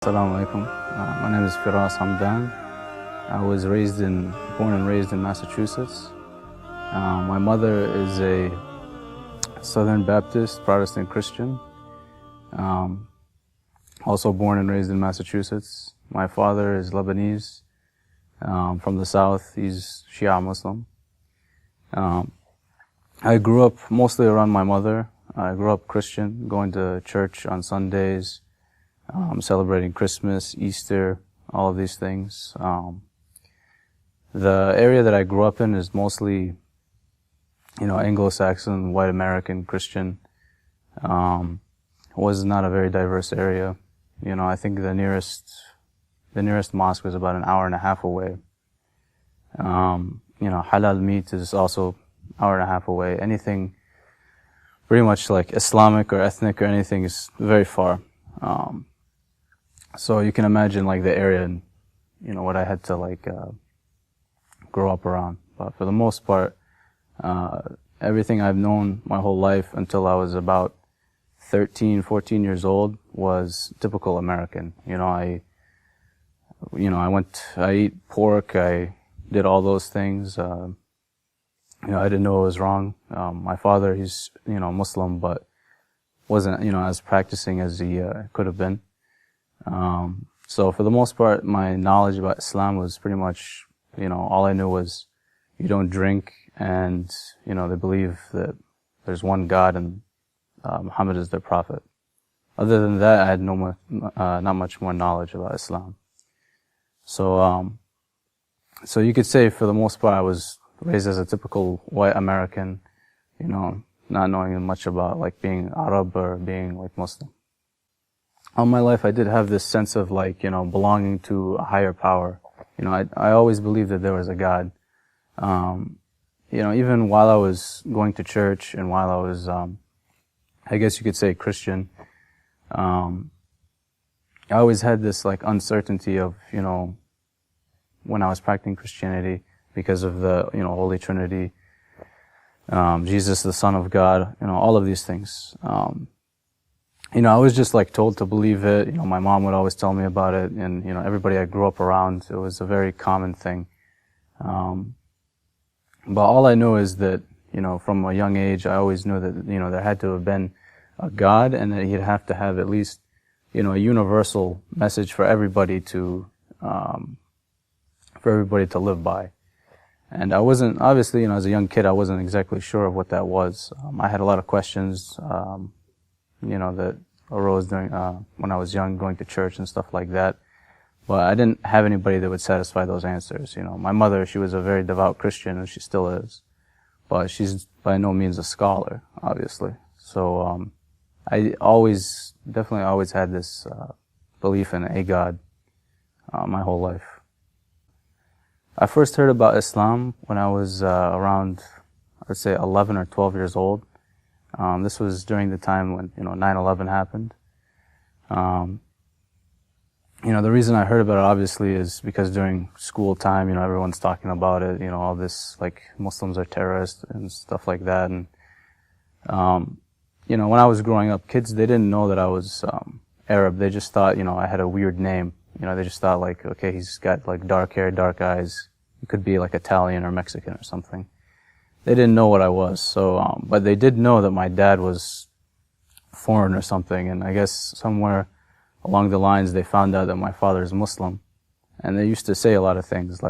Assalamu alaikum. My name is Firas Hamdan. I was born and raised in Massachusetts. My mother is a Southern Baptist Protestant Christian, also born and raised in Massachusetts. My father is Lebanese, from the South. He's Shia Muslim. I grew up mostly around my mother. I grew up Christian, going to church on Sundays, celebrating Christmas, Easter, all of these things. The area that I grew up in is mostly, Anglo-Saxon, white American, Christian. Was not a very diverse area. I think the nearest mosque was about an hour and a half away. Halal meat is also an hour and a half away. Anything pretty much like Islamic or ethnic or anything is very far. So you can imagine like the area and, what I had to grow up around. But for the most part, everything I've known my whole life until I was about 13, 14 years old was typical American. I ate pork, I did all those things. I didn't know it was wrong. My father, he's, Muslim, but wasn't, as practicing as he could have been. So for the most part, my knowledge about Islam was pretty much, all I knew was you don't drink and, they believe that there's one God and Muhammad is their prophet. Other than that, I had not much more knowledge about Islam. So you could say for the most part I was raised as a typical white American, not knowing much about being Arab or being Muslim. All my life I did have this sense of belonging to a higher power. I always believed that there was a God. Even while I was going to church and while I was, I guess you could say Christian, I always had this uncertainty of, when I was practicing Christianity because of the, Holy Trinity, Jesus, the Son of God, all of these things. I was just told to believe it. My mom would always tell me about it, and everybody I grew up around, it was a very common thing. But all I know is that from a young age, I always knew that there had to have been a God, and that he'd have to have at least a universal message for everybody to live by. And I wasn't obviously as a young kid, I wasn't exactly sure of what that was. I had a lot of questions. That arose during, when I was young, going to church and stuff like that. But I didn't have anybody that would satisfy those answers. My mother, she was a very devout Christian, and she still is. But she's by no means a scholar, obviously. So, I definitely always had this, belief in a God, my whole life. I first heard about Islam when I was, around, I'd say 11 or 12 years old. This was during the time when, 9/11 happened. The reason I heard about it obviously is because during school time, everyone's talking about it, all this, Muslims are terrorists and stuff like that. And, when I was growing up, kids, they didn't know that I was, Arab. They just thought, I had a weird name. They just thought okay, he's got dark hair, dark eyes. He could be Italian or Mexican or something. They didn't know what I was, so, but they did know that my dad was foreign or something, and I guess somewhere along the lines they found out that my father is Muslim. And they used to say a lot of things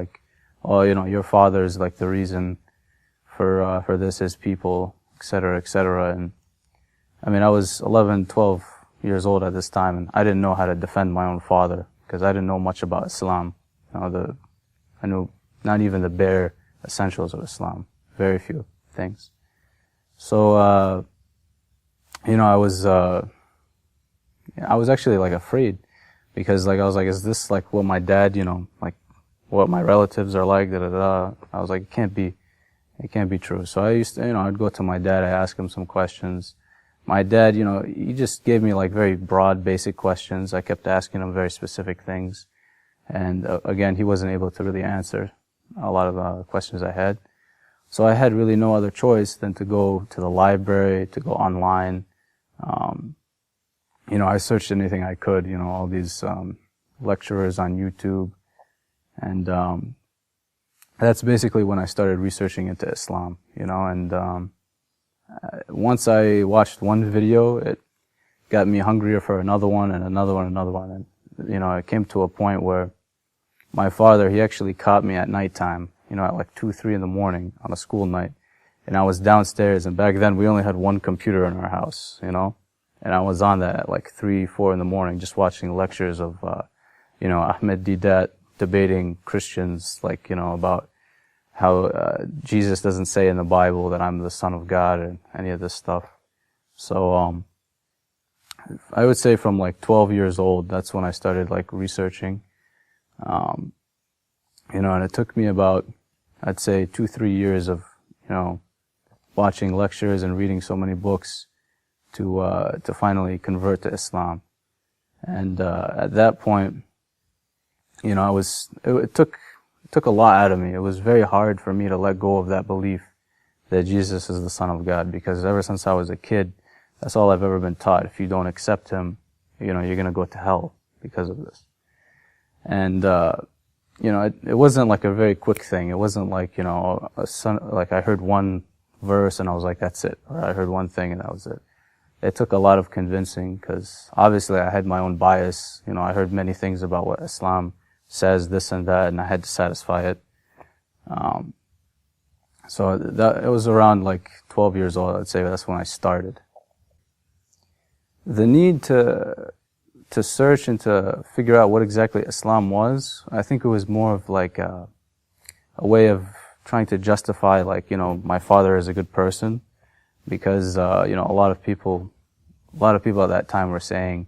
oh, your father is the reason for this, his people, etc., etc. And, I was 11, 12 years old at this time, and I didn't know how to defend my own father, because I didn't know much about Islam. I knew not even the bare essentials of Islam. Very few things. So, I was actually afraid, because I was is this what my dad, what my relatives are like, da da da. I was it can't be true. So I used to, I'd go to my dad, I ask him some questions. My dad, he just gave me very broad, basic questions. I kept asking him very specific things. And again, he wasn't able to really answer a lot of the questions I had. So I had really no other choice than to go to the library, to go online. I searched anything I could, all these lecturers on YouTube, and that's basically when I started researching into Islam, and once I watched one video, it got me hungrier for another one and another one and another one, and it came to a point where my father, he actually caught me at nighttime, at like 2, 3 in the morning on a school night, and I was downstairs, and back then we only had one computer in our house, and I was on that at like 3, 4 in the morning, just watching lectures of, Ahmed Didat debating Christians, like, about how Jesus doesn't say in the Bible that I'm the Son of God and any of this stuff. So I would say from like 12 years old, that's when I started like researching. And it took me about, I'd say 2, 3 years of, watching lectures and reading so many books to finally convert to Islam. And at that point, it took a lot out of me. It was very hard for me to let go of that belief that Jesus is the Son of God, because ever since I was a kid, that's all I've ever been taught. If you don't accept him, you're going to go to hell because of this. And it wasn't like a very quick thing. It wasn't like, like I heard one verse and I was like, that's it. Or I heard one thing and that was it. It took a lot of convincing, because obviously I had my own bias. I heard many things about what Islam says, this and that, and I had to satisfy it. So it was around like 12 years old, I'd say. That's when I started. The need to search and to figure out what exactly Islam was, I think it was more of like a way of trying to justify, like, my father is a good person, because a lot of people at that time were saying,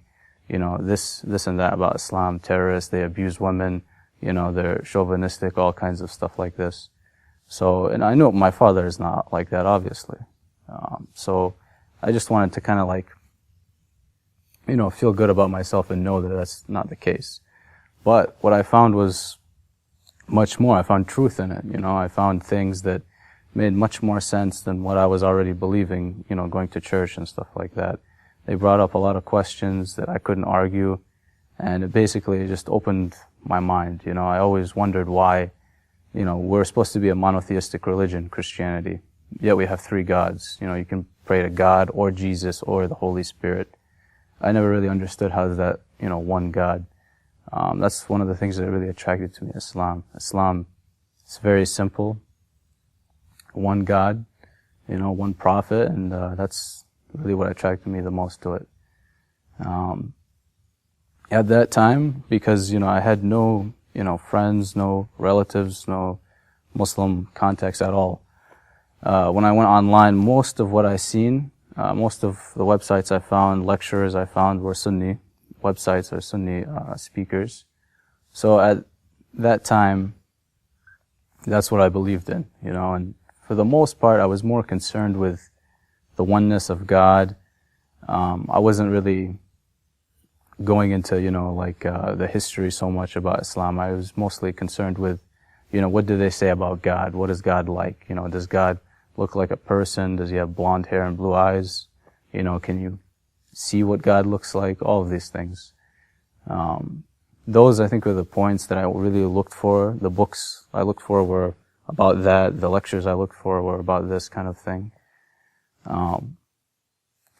this and that about Islam, terrorists, they abuse women, they're chauvinistic, all kinds of stuff like this. So, and I know my father is not like that, obviously. So I just wanted to kind of like, feel good about myself and know that that's not the case. But what I found was much more. I found truth in it. I found things that made much more sense than what I was already believing, going to church and stuff like that. They brought up a lot of questions that I couldn't argue, and it basically just opened my mind. I always wondered why, we're supposed to be a monotheistic religion, Christianity, yet we have 3 gods. You can pray to God or Jesus or the Holy Spirit. I never really understood how is that, one God. That's one of the things that really attracted to me, Islam. Islam, it's very simple. One God, one prophet, and that's really what attracted me the most to it. At that time, because, I had no, friends, no relatives, no Muslim contacts at all. When I went online, most of what I seen, most of the websites I found, lecturers I found, were Sunni websites or Sunni speakers. So at that time, that's what I believed in, and for the most part, I was more concerned with the oneness of God. I wasn't really going into, the history so much about Islam. I was mostly concerned with, what do they say about God? What is God like? Does God look like a person? Does he have blonde hair and blue eyes? Can you see what God looks like? All of these things. Those, I think, were the points that I really looked for. The books I looked for were about that. The lectures I looked for were about this kind of thing.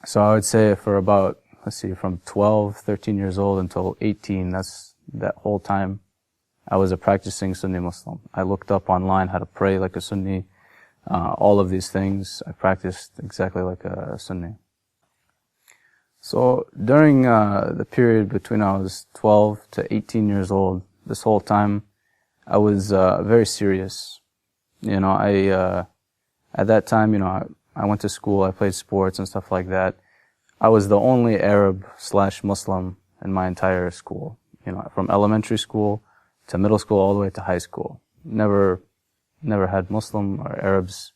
So I would say for about, from 12, 13 years old until 18, that whole time, I was a practicing Sunni Muslim. I looked up online how to pray like a Sunni, all of these things. I practiced exactly like a Sunni. So during the period between I was 12 to 18 years old, this whole time, I was very serious. At that time, I went to school, I played sports and stuff like that. I was the only Arab/Muslim in my entire school. From elementary school to middle school all the way to high school. Never had Muslim or Arabs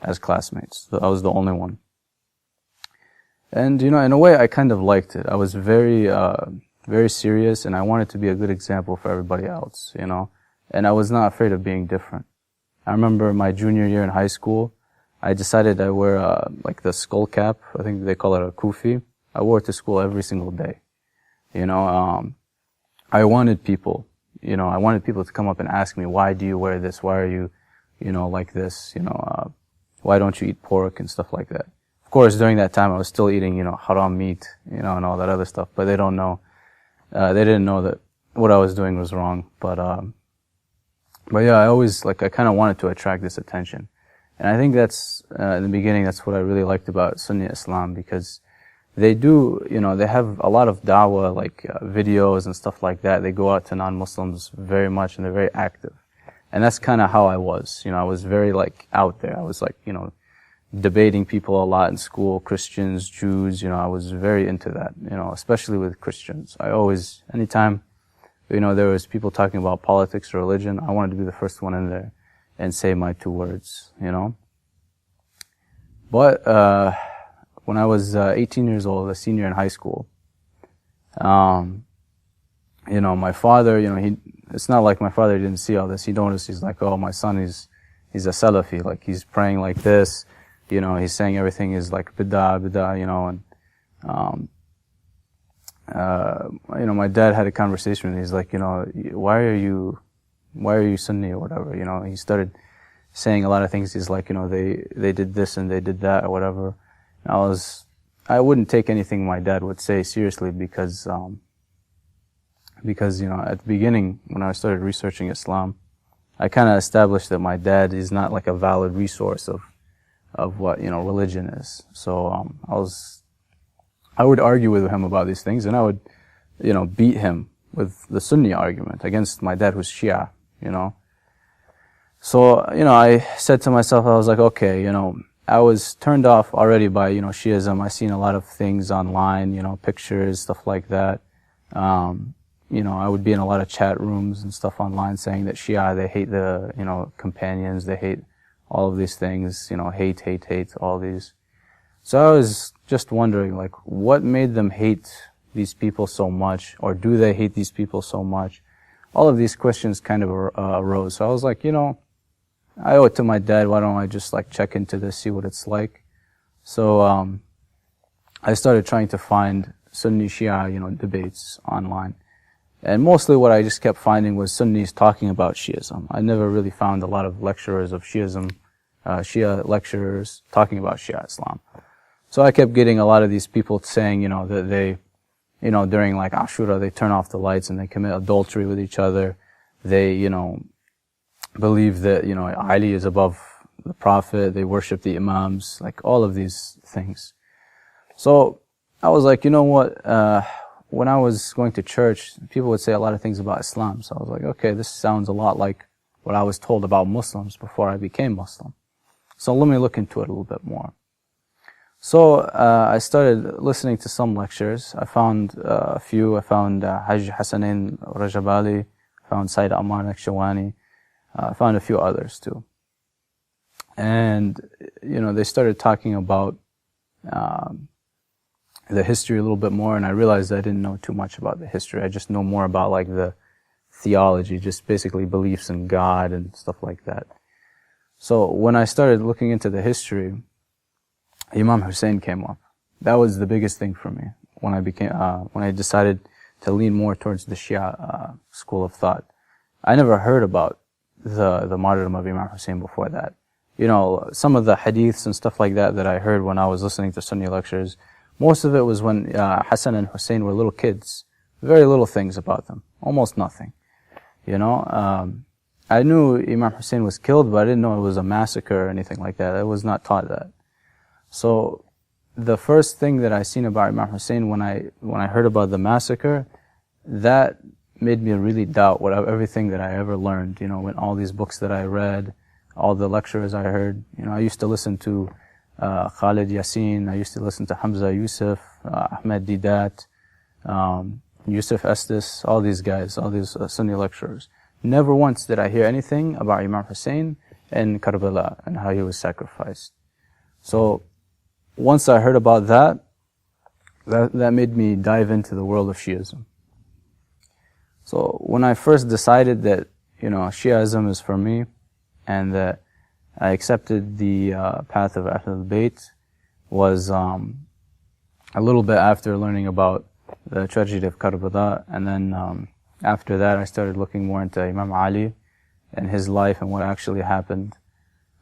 as classmates. So I was the only one. And, in a way, I kind of liked it. I was very, very serious, and I wanted to be a good example for everybody else, And I was not afraid of being different. I remember my junior year in high school, I decided I wear, like the skull cap. I think they call it a kufi. I wore it to school every single day. I wanted people, to come up and ask me, why do you wear this? Why are you, like this? Why don't you eat pork and stuff like that? Of course, during that time, I was still eating, haram meat, and all that other stuff, but they don't know, they didn't know that what I was doing was wrong. But yeah, I kind of wanted to attract this attention. And I think that's, in the beginning, that's what I really liked about Sunni Islam, because they do, they have a lot of da'wah, videos and stuff like that. They go out to non-Muslims very much, and they're very active. And that's kind of how I was. I was very, out there. I was, debating people a lot in school, Christians, Jews, I was very into that, especially with Christians. I always, anytime, there was people talking about politics or religion, I wanted to be the first one in there and say my 2 words, But, when I was 18 years old, a senior in high school, my father, it's not like my father didn't see all this. He noticed, he's like, oh, my son, he's a Salafi, he's praying like this, he's saying everything is bid'ah, and, my dad had a conversation with me. He's like, why are you Sunni or whatever, he started saying a lot of things. He's like, they did this and they did that or whatever. I wouldn't take anything my dad would say seriously because at the beginning, when I started researching Islam, I kind of established that my dad is not a valid resource of what, religion is. So, I would argue with him about these things, and I would, beat him with the Sunni argument against my dad who's Shia, So, I said to myself, I was like, okay, I was turned off already by, Shiism. I seen a lot of things online, pictures, stuff like that. I would be in a lot of chat rooms and stuff online saying that Shia, they hate the, companions, they hate all of these things, hate, all these. So I was just wondering, what made them hate these people so much, or do they hate these people so much? All of these questions kind of arose. So I was like, I owe it to my dad. Why don't I just check into this, see what it's like? So, I started trying to find Sunni Shia, debates online. And mostly what I just kept finding was Sunnis talking about Shiism. I never really found a lot of lecturers of Shiism, Shia lecturers talking about Shia Islam. So I kept getting a lot of these people saying, that they, during Ashura, they turn off the lights and they commit adultery with each other. They, believe that, Ali is above the Prophet, they worship the Imams, all of these things. So I was like, what, when I was going to church, people would say a lot of things about Islam. So I was like, okay, this sounds a lot like what I was told about Muslims before I became Muslim. So let me look into it a little bit more. So I started listening to some lectures. I found a few. I found Hajj Hassanain Rajabali, I found Sayyid Ammar Nakshawani. I found a few others too. And, they started talking about the history a little bit more, and I realized I didn't know too much about the history. I just know more about the theology, just basically beliefs in God and stuff like that. So when I started looking into the history, Imam Hussein came up. That was the biggest thing for me when I decided to lean more towards the Shia school of thought. I never heard about the martyrdom of Imam Hussein before that. Some of the hadiths and stuff like that I heard when I was listening to Sunni lectures, most of it was when Hassan and Hussein were little kids. Very little things about them. Almost nothing. I knew Imam Hussein was killed, but I didn't know it was a massacre or anything like that. I was not taught that. So the first thing that I seen about Imam Hussein when I heard about the massacre, that made me really doubt everything that I ever learned, when all these books that I read, all the lectures I heard. I used to listen to Khalid Yassin, I used to listen to Hamza Yusuf, Ahmed Didat, Yusuf Estes, all these guys, all these Sunni lecturers. Never once did I hear anything about Imam Hussein and Karbala and how he was sacrificed. So once I heard about that made me dive into the world of Shiism. So when I first decided that, Shiaism is for me, and that I accepted the path of Ahlul Bayt, was a little bit after learning about the tragedy of Karbala, and then after that I started looking more into Imam Ali and his life and what actually happened.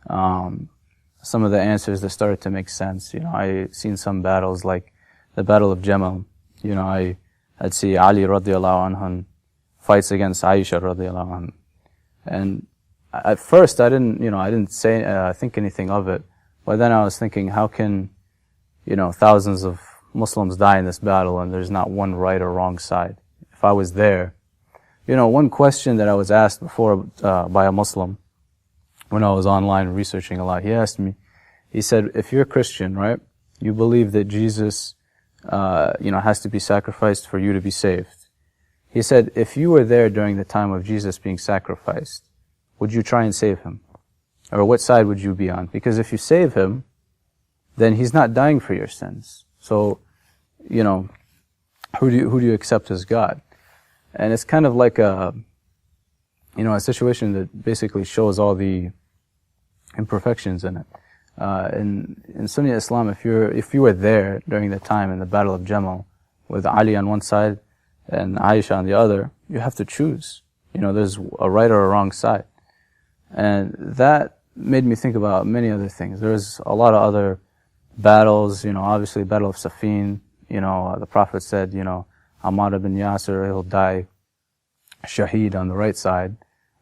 Some of the answers that started to make sense. I seen some battles like the Battle of Jamal. I'd see Ali radiallahu anhu fights against Aisha radiallahu anha. And at first I didn't say, think anything of it. But then I was thinking, how can, thousands of Muslims die in this battle and there's not one right or wrong side? If I was there, one question that I was asked before, by a Muslim, when I was online researching a lot, he asked me, he said, if you're a Christian, right, you believe that Jesus, has to be sacrificed for you to be saved. He said, if you were there during the time of Jesus being sacrificed, would you try and save him? Or what side would you be on? Because if you save him, then he's not dying for your sins. So, who do you accept as God? And it's kind of like a situation that basically shows all the imperfections in it. In Sunni Islam, if you were there during the time in the Battle of Jamal, with Ali on one side and Aisha on the other, you have to choose. There's a right or a wrong side. And that made me think about many other things. There's a lot of other battles, obviously Battle of Safin, the Prophet said, Ammar ibn Yasir, he'll die shaheed on the right side.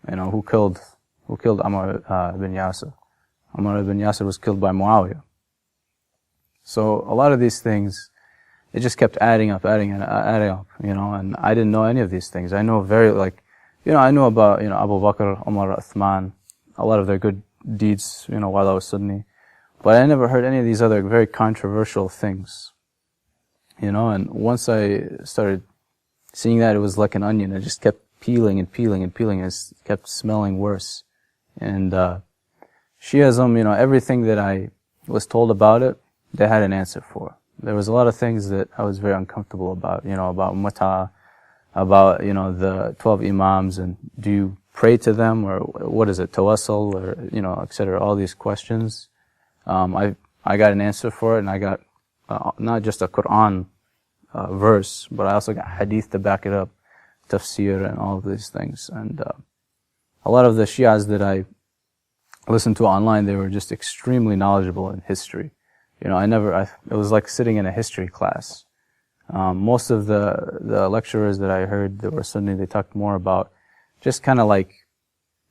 Who killed Ammar ibn Yasir? Ammar ibn Yasir was killed by Muawiyah. So a lot of these things, it just kept adding up, and I didn't know any of these things. I know I know about, Abu Bakr, Umar, Uthman, a lot of their good deeds, while I was Sunni. But I never heard any of these other very controversial things. And once I started seeing that, it was like an onion. It just kept peeling and peeling and peeling, and it kept smelling worse. And Shiism, everything that I was told about it, they had an answer for. There was a lot of things that I was very uncomfortable about, about Muta, about, the 12 Imams, and do you pray to them, or what is it, tawassul, or, etc., all these questions. I got an answer for it, and I got not just a Quran verse, but I also got hadith to back it up, tafsir, and all of these things. And a lot of the Shias that I listened to online, they were just extremely knowledgeable in history. It was like sitting in a history class. Most of the lecturers that I heard that were Sunni, they talked more about just kind of like,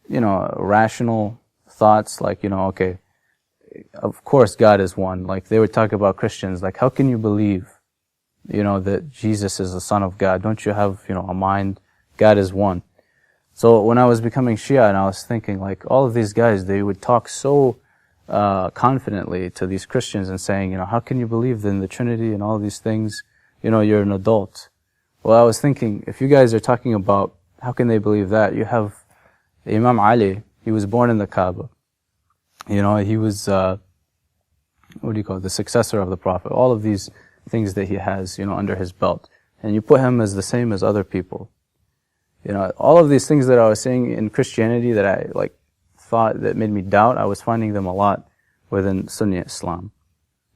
rational thoughts, like, okay, of course God is one. Like, they would talk about Christians, like, how can you believe, that Jesus is the Son of God? Don't you have, a mind? God is one. So when I was becoming Shia, and I was thinking, like, all of these guys, they would talk so confidently to these Christians and saying, how can you believe in the Trinity and all these things? You're an adult. Well, I was thinking, if you guys are talking about how can they believe that, you have Imam Ali. He was born in the Kaaba. He was, the successor of the Prophet. All of these things that he has, under his belt. And you put him as the same as other people. All of these things that I was saying in Christianity that I, thought that made me doubt, I was finding them a lot within Sunni Islam.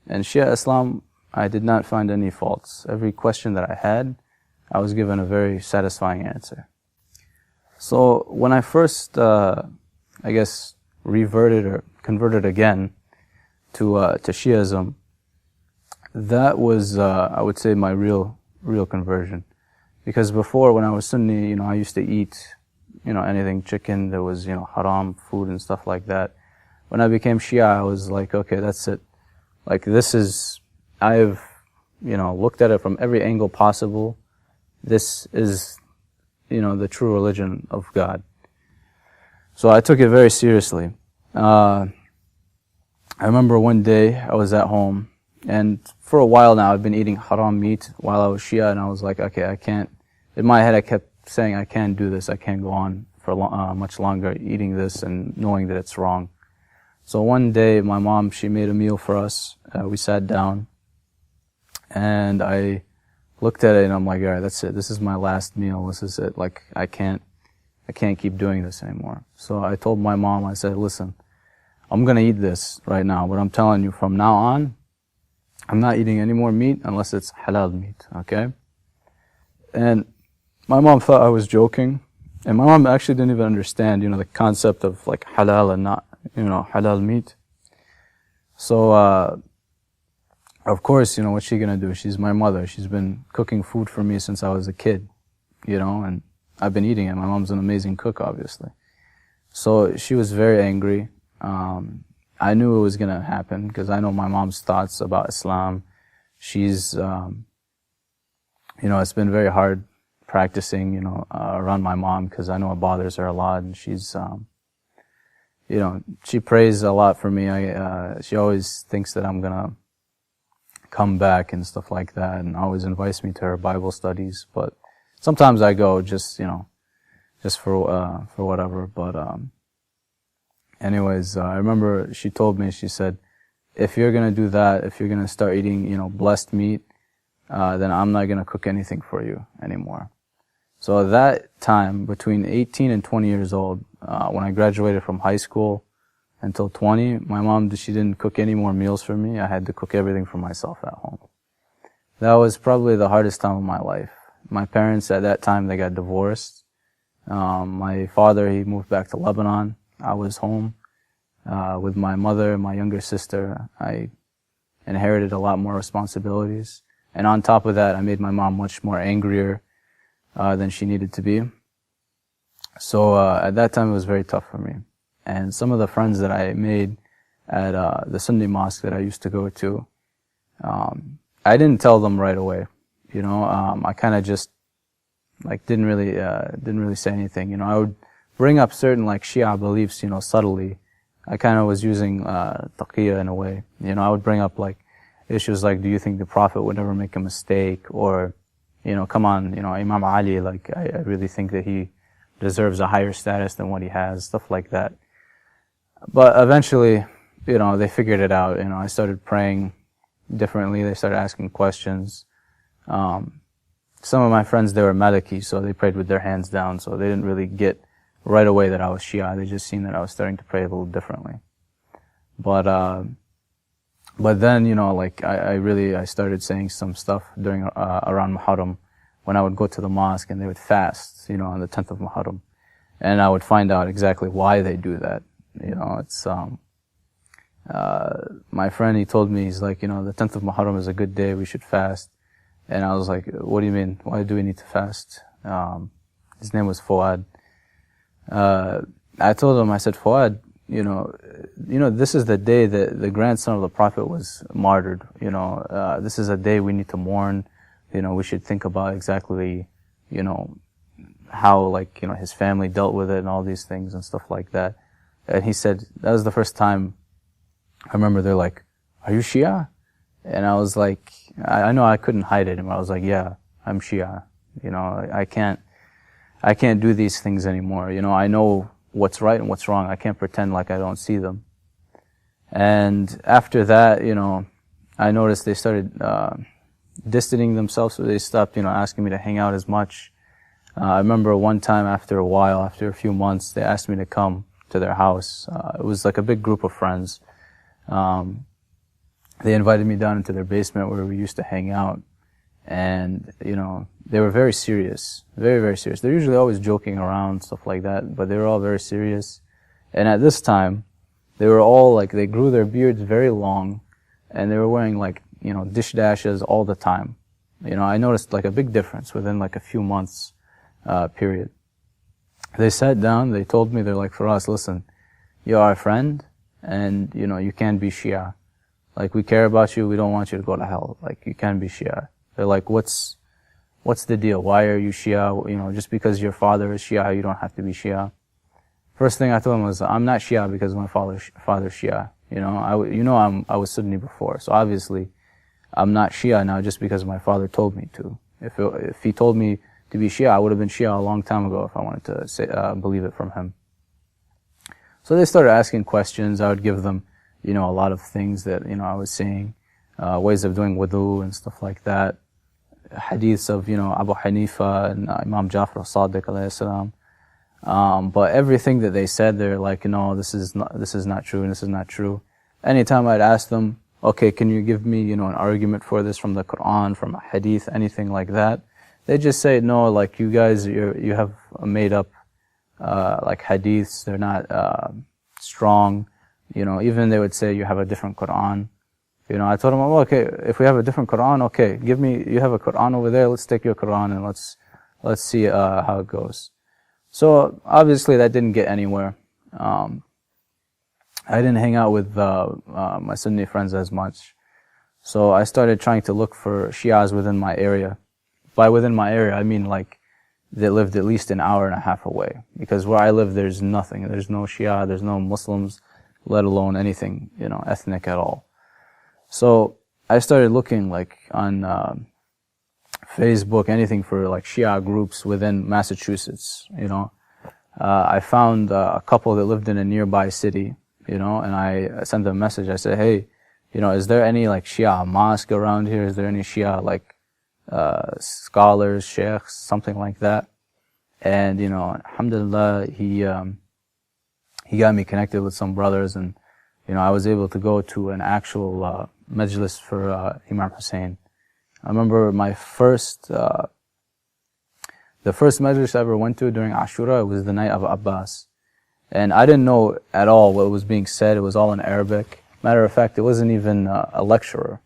And Shia Islam, I did not find any faults. Every question that I had, I was given a very satisfying answer. So when I first, reverted or converted again to Shiism, that was, I would say, my real conversion. Because before, when I was Sunni, I used to eat, anything chicken, there was, haram food and stuff like that. When I became Shia, I was like, okay, that's it. Like, I've, looked at it from every angle possible. This is, the true religion of God. So I took it very seriously. I remember one day I was at home, and for a while now I've been eating haram meat while I was Shia, and I was like, okay, I can't. In my head I kept saying, I can't do this. I can't go on for much longer eating this and knowing that it's wrong. So one day my mom, she made a meal for us. We sat down, and I looked at it and I'm like, all right, that's it. This is my last meal. This is it. Like, I can't keep doing this anymore. So I told my mom, I said, listen, I'm going to eat this right now, but I'm telling you, from now on, I'm not eating any more meat unless it's halal meat, okay? And my mom thought I was joking, and my mom actually didn't even understand, the concept of like halal and not, halal meat. So, of course, what's she gonna do? She's my mother. She's been cooking food for me since I was a kid, and I've been eating it. My mom's an amazing cook, obviously. So she was very angry. I knew it was gonna happen because I know my mom's thoughts about Islam. She's, it's been very hard practicing, around my mom because I know it bothers her a lot, and she's, she prays a lot for me. She always thinks that I'm gonna come back and stuff like that, and always invites me to her Bible studies. But sometimes I go just for whatever. But anyways, I remember she told me, she said, if you're gonna do that, if you're gonna start eating, blessed meat, then I'm not gonna cook anything for you anymore. So at that time, between 18 and 20 years old, when I graduated from high school until 20, my mom, she didn't cook any more meals for me. I had to cook everything for myself at home. That was probably the hardest time of my life. My parents at that time, they got divorced. My father, he moved back to Lebanon. I was home with my mother, my younger sister. I inherited a lot more responsibilities. And on top of that, I made my mom much more angrier than she needed to be. So at that time, it was very tough for me. And some of the friends that I made at the Sunday mosque that I used to go to, I didn't tell them right away. I kind of just didn't really say anything. I would bring up certain Shia beliefs, subtly. I kind of was using taqiyya in a way. I would bring up issues like, do you think the Prophet would never make a mistake? Or, come on, Imam Ali, I really think that he deserves a higher status than what he has, stuff like that. But eventually, they figured it out. I started praying differently. They started asking questions. Some of my friends, they were Maliki, so they prayed with their hands down, so they didn't really get right away that I was Shia. They just seen that I was starting to pray a little differently. But then, I started saying some stuff during, around Muharram, when I would go to the mosque and they would fast, on the 10th of Muharram. And I would find out exactly why they do that. It's, my friend, he told me, he's like, the 10th of Muharram is a good day, we should fast. And I was like, what do you mean? Why do we need to fast? His name was Fuad. I told him, I said, Fuad, this is the day that the grandson of the Prophet was martyred. This is a day we need to mourn. We should think about exactly, how, his family dealt with it and all these things and stuff like that. And he said, that was the first time I remember they're like, are you Shia? And I was like, I know I couldn't hide it. And I was like, yeah, I'm Shia. I can't do these things anymore. I know what's right and what's wrong. I can't pretend like I don't see them. And after that, I noticed they started distancing themselves, so they stopped, asking me to hang out as much. I remember one time after a few months, they asked me to come to their house. It was like a big group of friends. They invited me down into their basement where we used to hang out. And, they were very serious, very, very serious. They're usually always joking around, stuff like that, but they were all very serious. And at this time, they were all they grew their beards very long, and they were wearing dish dashes all the time. I noticed a big difference within a few months, period. They sat down, they told me, they're like, Firas, listen, you're our friend, and, you can't be Shia. We care about you, we don't want you to go to hell. You can't be Shia. They're like, what's the deal? Why are you Shia? Just because your father is Shia, you don't have to be Shia. First thing I told him was, I'm not Shia because my father's Shia. I was Sunni before, so obviously I'm not Shia now just because my father told me to. If he told me to be Shia, I would have been Shia a long time ago if I wanted to believe it from him. So they started asking questions. I would give them, a lot of things that, I was saying, ways of doing wudu and stuff like that. Hadiths of, Abu Hanifa and Imam Jafar as-Sadiq alayhi salam. But everything that they said, they're like, no, this is not true and this is not true. Anytime I'd ask them, okay, can you give me, an argument for this from the Quran, from a hadith, anything like that? They just say, no, like you guys, you have made up, like hadiths, they're not, strong. Even they would say you have a different Quran. I told them, well, okay, if we have a different Quran, okay, you have a Quran over there, let's take your Quran and let's see, how it goes. So, obviously that didn't get anywhere. I didn't hang out with, my Sunni friends as much. So I started trying to look for Shias within my area. By within my area, I mean like, they lived at least an hour and a half away. Because where I live, there's nothing. There's no Shia, there's no Muslims, let alone anything, ethnic at all. So I started looking like on Facebook, anything for like Shia groups within Massachusetts, I found a couple that lived in a nearby city, and I sent them a message. I said, hey, is there any like Shia mosque around here? Is there any Shia like scholars, sheikhs, something like that? And, alhamdulillah, he got me connected with some brothers, and, I was able to go to an actual majlis for Imam Hussein. I remember the first majlis I ever went to during Ashura, it was the night of Abbas. And I didn't know at all what was being said. It was all in Arabic. Matter of fact, it wasn't even a lecturer.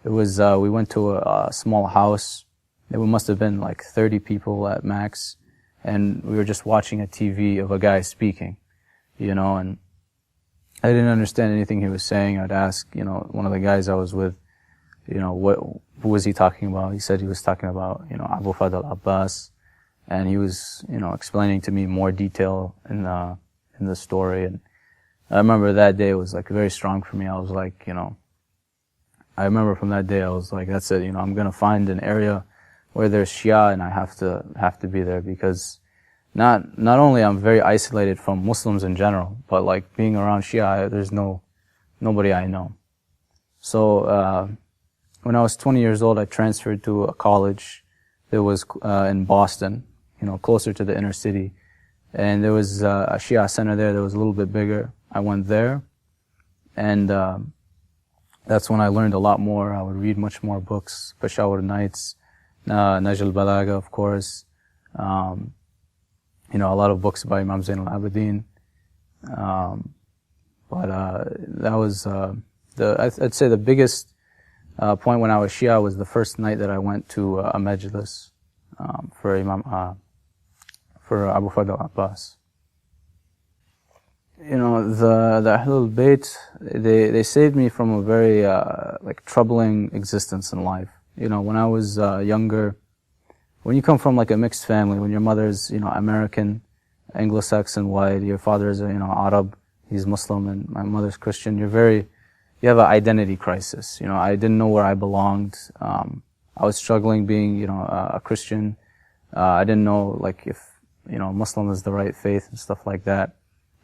It was, we went to a small house. It must have been like 30 people at max. And we were just watching a TV of a guy speaking, and I didn't understand anything he was saying. I'd ask, one of the guys I was with, who was he talking about? He said he was talking about, Abu Fadl Abbas. And he was, explaining to me more detail in the story. And I remember that day was like very strong for me. I was like, I remember from that day I was like, that's it, I'm gonna find an area where there's Shia and I have to be there, because not only I'm very isolated from Muslims in general, but like being around Shia, there's nobody I know. So, when I was 20 years old, I transferred to a college that was, in Boston, closer to the inner city. And there was, a Shia center there that was a little bit bigger. I went there. And, that's when I learned a lot more. I would read much more books, Peshawar Nights, Najl al-Balagha, of course. A lot of books by Imam Zain al-Abidin. That was, I'd say the biggest, point when I was Shia was the first night that I went to a majlis, for for Abu Fadl Abbas. The Ahlul Bayt, they saved me from a very, like troubling existence in life. When I was, younger, when you come from like a mixed family, when your mother's, American, Anglo-Saxon white, your father's, Arab, he's Muslim, and my mother's Christian, you have an identity crisis. I didn't know where I belonged. I was struggling being, a Christian. I didn't know like if, Muslim is the right faith and stuff like that.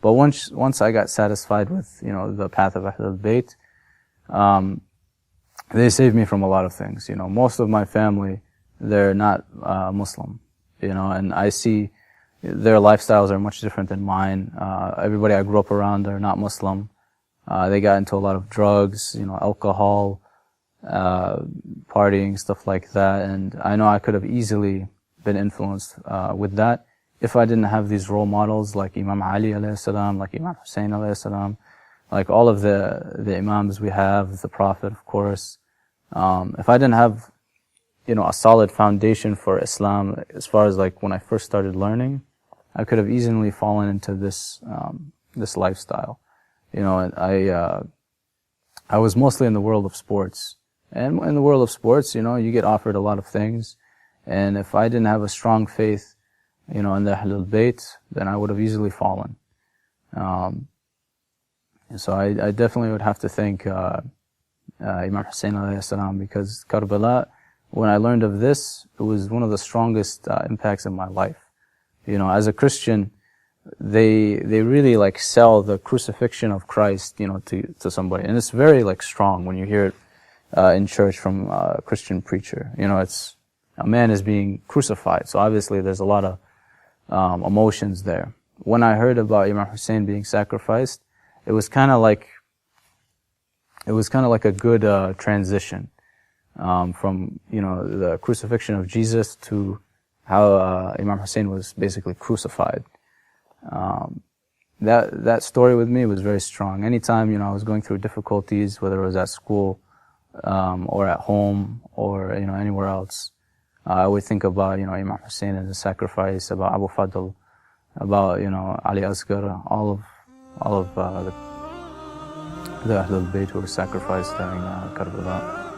But once I got satisfied with, the path of Ahlul Bayt, they saved me from a lot of things. Most of my family, they're not, Muslim, and I see their lifestyles are much different than mine. Everybody I grew up around are not Muslim. They got into a lot of drugs, alcohol, partying, stuff like that. And I know I could have easily been influenced, with that if I didn't have these role models like Imam Ali alayhi salam, like Imam Hussein alayhi salam, like all of the Imams we have, the Prophet, of course. If I didn't have, a solid foundation for Islam, as far as like when I first started learning, I could have easily fallen into this lifestyle. I was mostly in the world of sports. And in the world of sports, you get offered a lot of things. And if I didn't have a strong faith, in the Ahlul Bayt, then I would have easily fallen. So I definitely would have to thank, Imam Hussein alayhi salam, because Karbala, when I learned of this, it was one of the strongest, impacts in my life. As a Christian, they really like sell the crucifixion of Christ, to somebody. And it's very like strong when you hear it, in church from a Christian preacher. It's, a man is being crucified. So obviously there's a lot of, emotions there. When I heard about Imam Hussein being sacrificed, it was kind of like, it was kind of like a good transition from, you know, the crucifixion of Jesus to how Imam Hussein was basically crucified. That story with me was very strong. Anytime, you know, I was going through difficulties, whether it was at school or at home or, you know, anywhere else, I would think about, you know, Imam Hussein and his sacrifice, about Abu Fadl, about, you know, Ali Asghar, all of the Ahlul Bayt who were sacrificed during Karbala.